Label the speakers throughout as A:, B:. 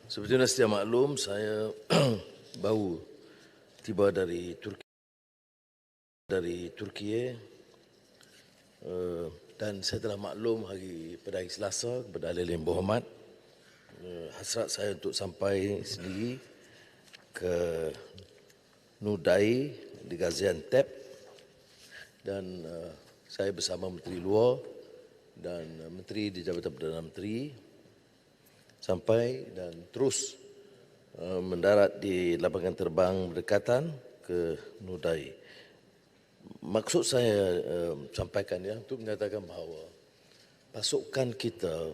A: Seperti anda sedia maklum, saya baru tiba dari Turki dan saya telah maklum pada hari Selasa kepada ahli yang berhormat, hasrat saya untuk sampai sendiri ke Nudai di Gaziantep dan saya bersama Menteri Luar dan Menteri di Jabatan Perdana Menteri sampai dan terus mendarat di lapangan terbang berdekatan ke Nudai. Maksud saya sampaikan untuk menyatakan bahawa pasukan kita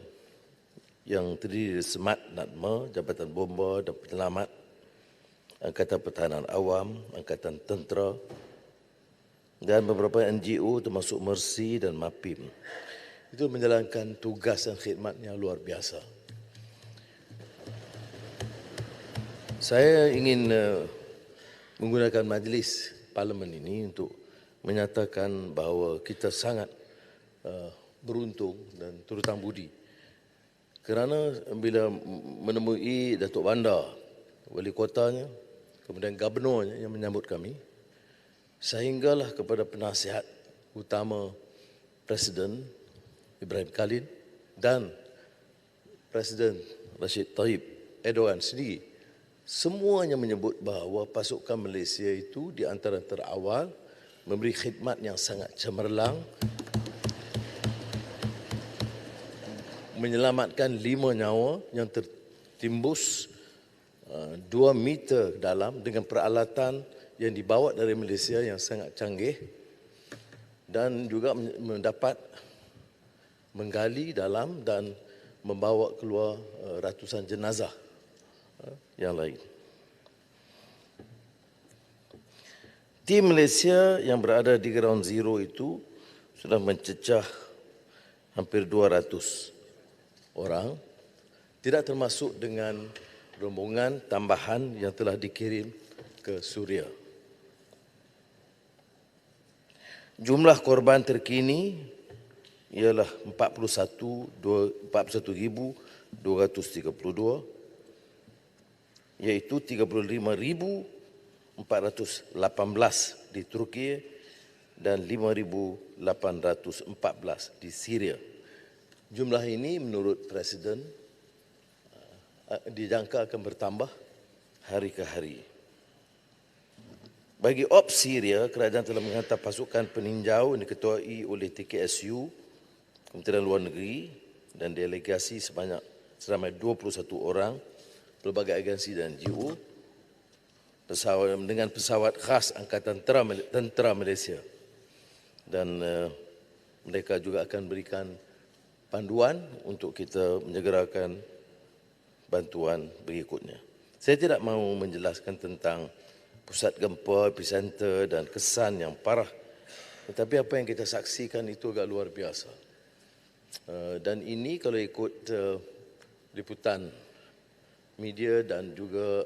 A: yang terdiri dari Semat Natma, Jabatan Bomba dan Penyelamat, Angkatan Pertahanan Awam, Angkatan Tentera dan beberapa NGO termasuk Mercy dan MAPIM itu menjalankan tugas dan khidmat yang luar biasa. Saya ingin menggunakan majlis parlimen ini untuk menyatakan bahawa kita sangat beruntung dan turut budi kerana bila menemui Datuk Bandar, wali kotanya, kemudian gubernurnya yang menyambut kami, sehinggalah kepada penasihat utama Presiden Ibrahim Khalil dan Presiden Recep Tayyip Erdogan sendiri, semuanya menyebut bahawa pasukan Malaysia itu di antara terawal memberi khidmat yang sangat cemerlang, menyelamatkan 5 nyawa yang tertimbus 2 meter dalam dengan peralatan yang dibawa dari Malaysia yang sangat canggih dan juga mendapat menggali dalam dan membawa keluar ratusan jenazah yang lain. Tim Malaysia yang berada di Ground Zero itu sudah mencecah hampir 200 orang, tidak termasuk dengan rombongan tambahan yang telah dikirim ke Suria. Jumlah korban terkini ialah 41,232, iaitu 35,418 di Turki dan 5,814 di Syria. Jumlah ini menurut Presiden dijangka akan bertambah hari ke hari. Bagi Ops Syria, kerajaan telah menghantar pasukan peninjau yang diketuai oleh TKSU, Kementerian Luar Negeri dan delegasi seramai 21 orang, pelbagai agensi dan NGO, dengan pesawat khas Angkatan Tentera Malaysia. Dan mereka juga akan berikan panduan untuk kita menyegerakan bantuan berikutnya. Saya tidak mahu menjelaskan tentang pusat gempa, epicenter dan kesan yang parah. Tetapi apa yang kita saksikan itu agak luar biasa. Dan ini kalau ikut liputan media dan juga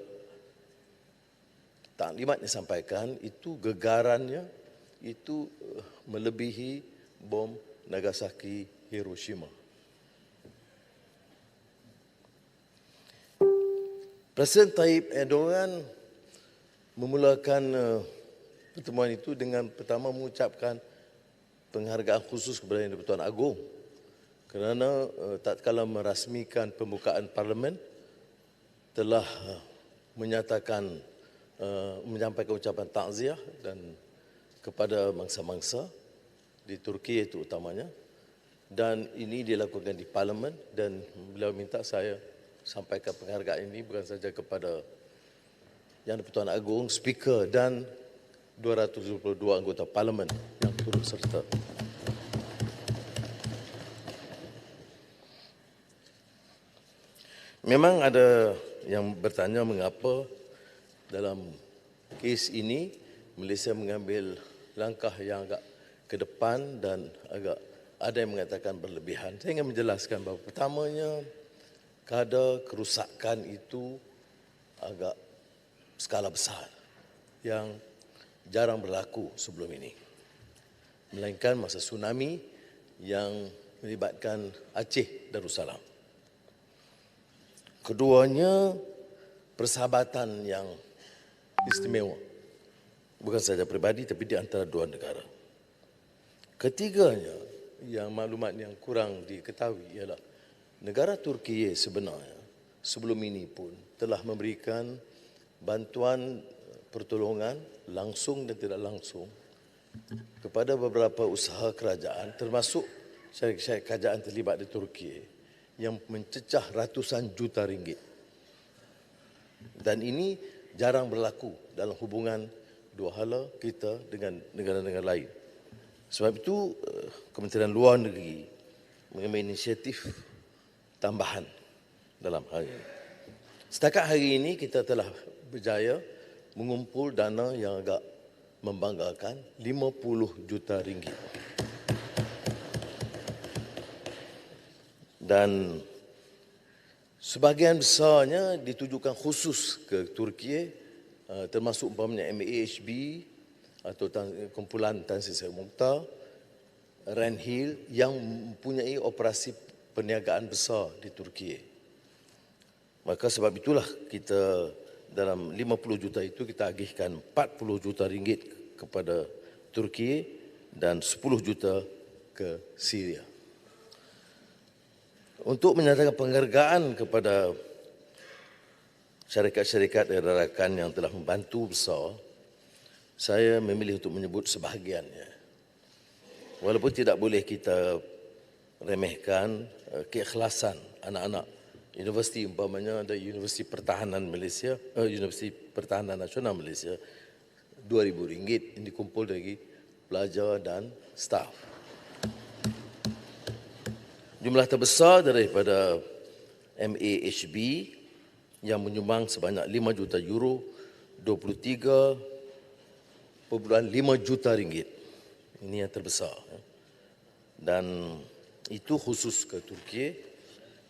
A: taklimat yang disampaikan, itu gegarannya itu melebihi bom Nagasaki, Hiroshima. Presiden Tayyip Erdogan memulakan pertemuan itu dengan pertama mengucapkan penghargaan khusus kepada Yang di-Pertuan Agong kerana tatkala merasmikan pembukaan parlimen telah menyatakan menyampaikan ucapan takziah dan kepada mangsa-mangsa di Turki itu utamanya, dan ini dilakukan di parlimen dan beliau minta saya sampaikan penghargaan ini bukan saja kepada Yang di-Pertuan Agong, speaker dan 222 anggota parlimen yang turut serta. Memang ada yang bertanya mengapa dalam kes ini Malaysia mengambil langkah yang agak ke depan dan agak ada yang mengatakan berlebihan. Saya ingin menjelaskan bahawa pertamanya kadar kerusakan itu agak skala besar yang jarang berlaku sebelum ini. Melainkan masa tsunami yang melibatkan Aceh Darussalam. Keduanya persahabatan yang istimewa. Bukan saja pribadi tapi di antara dua negara. Ketiganya, yang maklumat yang kurang diketahui ialah negara Turki sebenarnya sebelum ini pun telah memberikan bantuan pertolongan langsung dan tidak langsung kepada beberapa usaha kerajaan termasuk syarikat kerajaan terlibat di Turki yang mencecah ratusan juta ringgit. Dan ini jarang berlaku dalam hubungan dua hala kita dengan negara-negara lain. Sebab itu Kementerian Luar Negeri mengambil inisiatif tambahan dalam hal ini. Setakat hari ini kita telah berjaya mengumpul dana yang agak membanggakan 50 juta ringgit. Dan sebahagian besarnya ditujukan khusus ke Turki, termasuk umpamanya MAHB atau kumpulan Tan Sri Zahid Mokhtar, Renhil yang mempunyai operasi perniagaan besar di Turki. Maka sebab itulah kita dalam 50 juta itu kita agihkan 40 juta ringgit kepada Turki dan 10 juta ke Syria. Untuk menyatakan penghargaan kepada syarikat-syarikat dan rakan yang telah membantu besar, saya memilih untuk menyebut sebahagiannya. Walaupun tidak boleh kita remehkan keikhlasan anak-anak universiti, umpamanya ada Universiti Pertahanan Malaysia, Universiti Pertahanan Nasional Malaysia, RM2,000 yang dikumpul dari pelajar dan staf. Jumlah terbesar daripada MAHB yang menyumbang sebanyak 5 juta euro, 23.5 juta ringgit. Ini yang terbesar. Dan itu khusus ke Turki,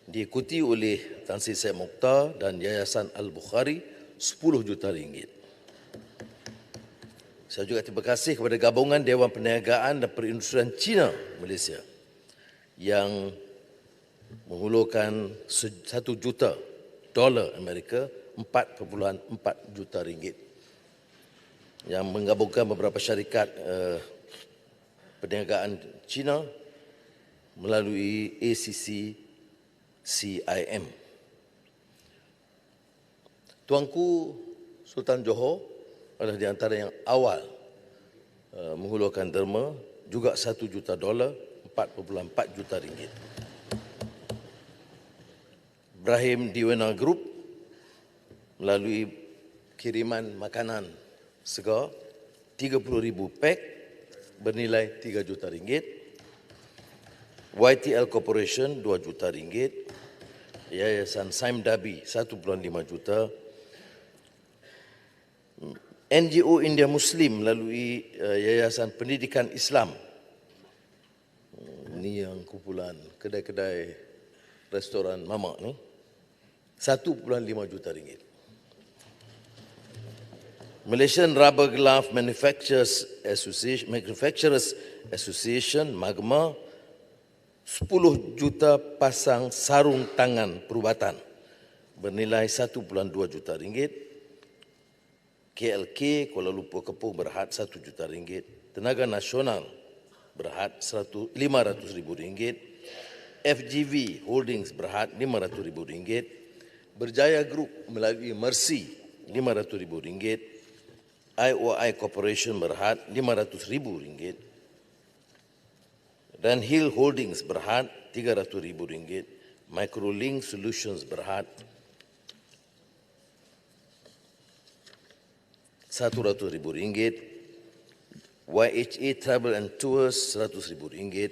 A: diikuti oleh Tan Sri Zahid Mokhtar dan Yayasan Al-Bukhari 10 juta ringgit. Saya juga terima kasih kepada Gabungan Dewan Perniagaan dan Perindustrian Cina Malaysia yang menghulurkan $1 juta Amerika, 4.4 juta ringgit, yang menggabungkan beberapa syarikat perniagaan Cina melalui ACC CIM. Tuanku Sultan Johor adalah di antara yang awal menghulurkan derma, juga $1 juta, 4.4 juta ringgit. Ibrahim Diwana Group melalui kiriman makanan segar 30,000 pak bernilai 3 juta ringgit. YTL Corporation 2 juta ringgit. Yayasan Saim Dabi 1.5 juta. NGO India Muslim melalui Yayasan Pendidikan Islam. Ini yang kumpulan kedai-kedai restoran mamak ni. 1.5 juta ringgit. Malaysian Rubber Glove Manufacturers Association Magma 10 juta pasang sarung tangan perubatan bernilai 1.2 juta ringgit. KLK Kuala Lumpur Kepung berhad 1 juta ringgit. Tenaga Nasional berhad 500,000 ringgit. FGV Holdings berhad 500,000 ringgit. Berjaya Group melalui Mercy 500,000 ringgit. IOI Corporation berhad 500,000 ringgit. Dan Hill Holdings berhad 300,000 ringgit. Microlink Solutions berhad 100,000 ringgit. YHA Travel and Tours 100,000 ringgit.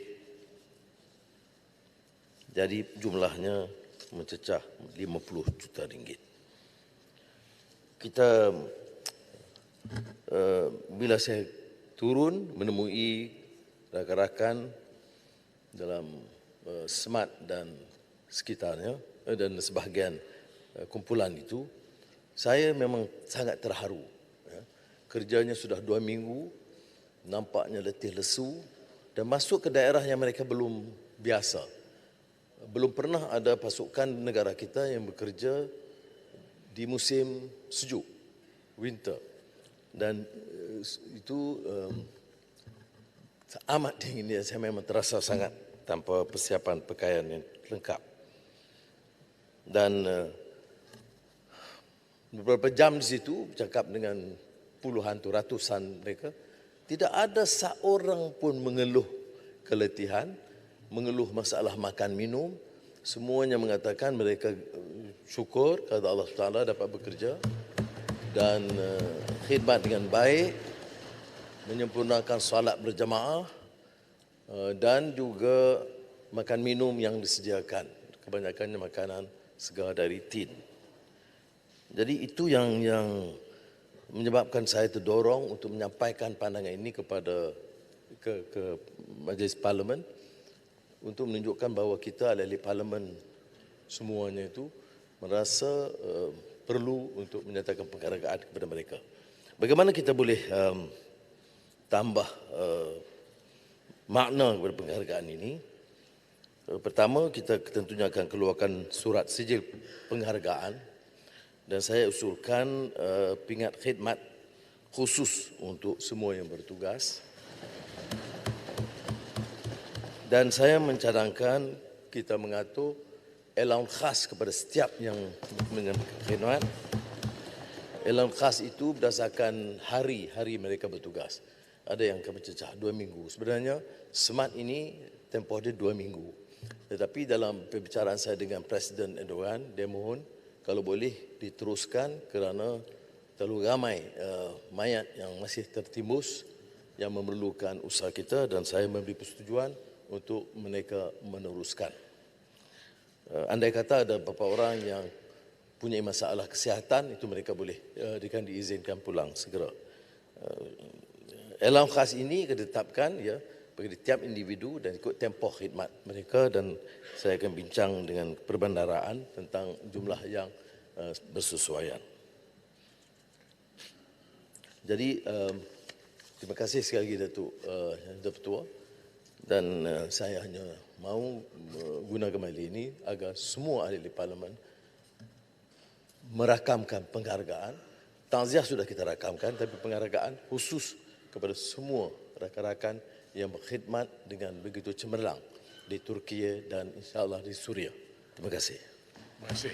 A: Jadi jumlahnya mencecah 50 juta ringgit. Kita bila saya turun menemui rakan-rakan dalam SMART dan sekitarnya dan sebahagian kumpulan itu, saya memang sangat terharu. Kerjanya sudah 2 minggu, nampaknya letih lesu dan masuk ke daerah yang mereka belum biasa. belum pernah ada pasukan negara kita yang bekerja di musim sejuk, winter. Dan itu amat dingin dia, saya memang terasa sangat tanpa persiapan pakaian yang lengkap. Dan beberapa jam di situ, bercakap dengan puluhan tu ratusan mereka, tidak ada seorang pun mengeluh keletihan, mengeluh masalah makan minum. Semuanya mengatakan mereka syukur kepada Allah SWT dapat bekerja dan khidmat dengan baik, menyempurnakan solat berjamaah dan juga makan minum yang disediakan. Kebanyakannya makanan segar dari tin. Jadi itu yang menyebabkan saya terdorong untuk menyampaikan pandangan ini kepada ke Majlis Parlimen untuk menunjukkan bahawa kita ahli Parlimen semuanya itu merasa perlu untuk menyatakan penghargaan kepada mereka. Bagaimana kita boleh tambah makna kepada penghargaan ini? Pertama, kita tentunya akan keluarkan surat sijil penghargaan dan saya usulkan pingat khidmat khusus untuk semua yang bertugas. Dan saya mencadangkan kita mengatur allowance khas kepada setiap yang mengemban khidmat. Allowance khas itu berdasarkan hari-hari mereka bertugas. Ada yang akan mencecah 2 minggu. Sebenarnya SMART ini tempoh dia 2 minggu. Tetapi dalam perbicaraan saya dengan Presiden Erdogan, dia mohon kalau boleh diteruskan kerana terlalu ramai mayat yang masih tertimbus yang memerlukan usaha kita dan saya memberi persetujuan untuk mereka meneruskan. Andai kata ada beberapa orang yang punya masalah kesihatan, itu mereka boleh diizinkan pulang segera. Allowance khas ini ditetapkan bagi tiap individu dan ikut tempoh khidmat mereka dan saya akan bincang dengan perbendaraan tentang jumlah yang bersesuaian. Jadi terima kasih sekali lagi Datuk Ketua. Dan saya hanya mahu guna kembali ini agar semua ahli Parlimen merakamkan penghargaan. Takziah sudah kita rakamkan, tapi penghargaan khusus kepada semua rakan-rakan yang berkhidmat dengan begitu cemerlang di Turki dan insyaAllah di Suria. Terima kasih.
B: Terima kasih.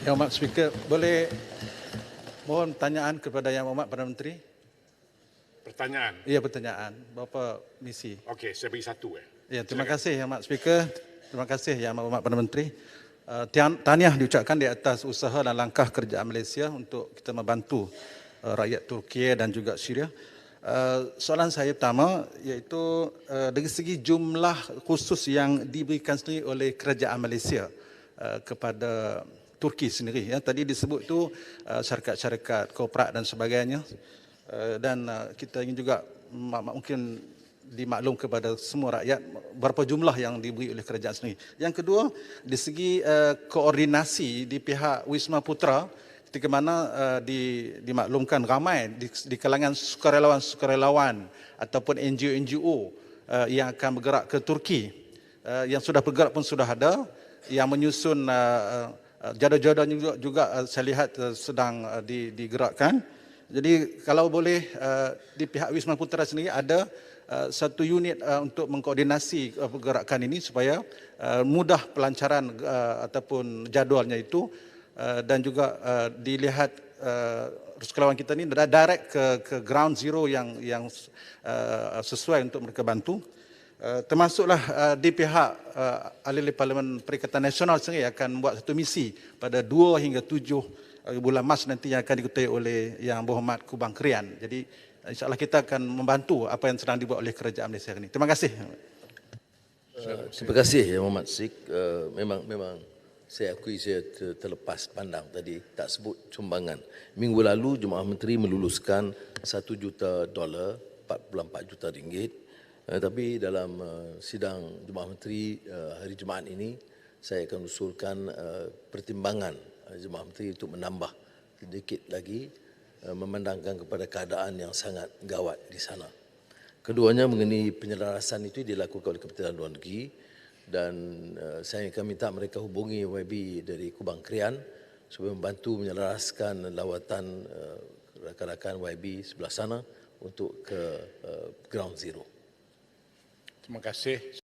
C: Yang Amat Speaker, boleh mohon pertanyaan kepada Yang Amat Perdana Menteri?
B: Pertanyaan.
C: Ya, pertanyaan. Berapa misi?
B: Okey, saya bagi satu.
C: Ya, terima kasih Yang Amat Speaker. Terima kasih Yang Amat Perdana Menteri. Tahniah diucapkan di atas usaha dan langkah kerajaan Malaysia untuk kita membantu rakyat Turki dan juga Syria. Soalan saya pertama iaitu dari segi jumlah khusus yang diberikan sendiri oleh kerajaan Malaysia kepada Turki sendiri. Tadi disebut tu syarikat-syarikat korporat dan sebagainya. Dan kita ingin juga mungkin dimaklum kepada semua rakyat berapa jumlah yang diberi oleh kerajaan sendiri. Yang kedua, di segi koordinasi di pihak Wisma Putra, ketika mana dimaklumkan ramai di kalangan sukarelawan ataupun NGO-NGO yang akan bergerak ke Turki, yang sudah bergerak pun sudah ada, yang menyusun jadual-jadualnya juga saya lihat sedang digerakkan. Jadi kalau boleh di pihak Wisma Putra sendiri ada satu unit untuk mengkoordinasi pergerakan ini supaya mudah pelancaran ataupun jadualnya itu dan juga dilihat sukarelawan kita ini direct ke ground zero yang sesuai untuk mereka bantu. Termasuklah di pihak ahli Parlimen Perikatan Nasional sendiri akan membuat satu misi pada 2 hingga 7 bulan Mac nanti yang akan dikutai oleh Yang Berhormat Kubang Krian. Jadi insyaAllah kita akan membantu apa yang sedang dibuat oleh kerajaan Malaysia ini. Terima kasih.
A: Terima kasih Yang Berhormat Sik. Memang saya akui saya terlepas pandang tadi tak sebut sumbangan. Minggu lalu Jemaah Menteri meluluskan $1 juta, 44 juta ringgit. Tapi dalam sidang Jemaah Menteri hari Jumaat ini saya akan usulkan pertimbangan Jemaah Menteri untuk menambah sedikit lagi memandangkan kepada keadaan yang sangat gawat di sana. Keduanya mengenai penyelarasan itu dilakukan oleh Kementerian Luar Negeri dan saya akan minta mereka hubungi YB dari Kubang Krian supaya membantu menyelaraskan lawatan rakan-rakan YB sebelah sana untuk ke Ground Zero.
B: Terima kasih.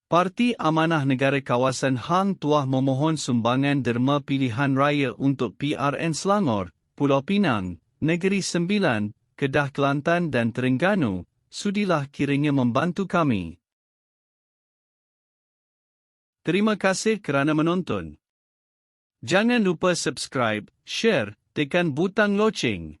D: Parti Amanah Negara Kawasan Hang Tuah memohon sumbangan derma pilihan raya untuk PRN Selangor, Pulau Pinang, Negeri Sembilan, Kedah Kelantan dan Terengganu. Sudilah kiranya membantu kami. Terima kasih kerana menonton. Jangan lupa subscribe, share, tekan butang loceng.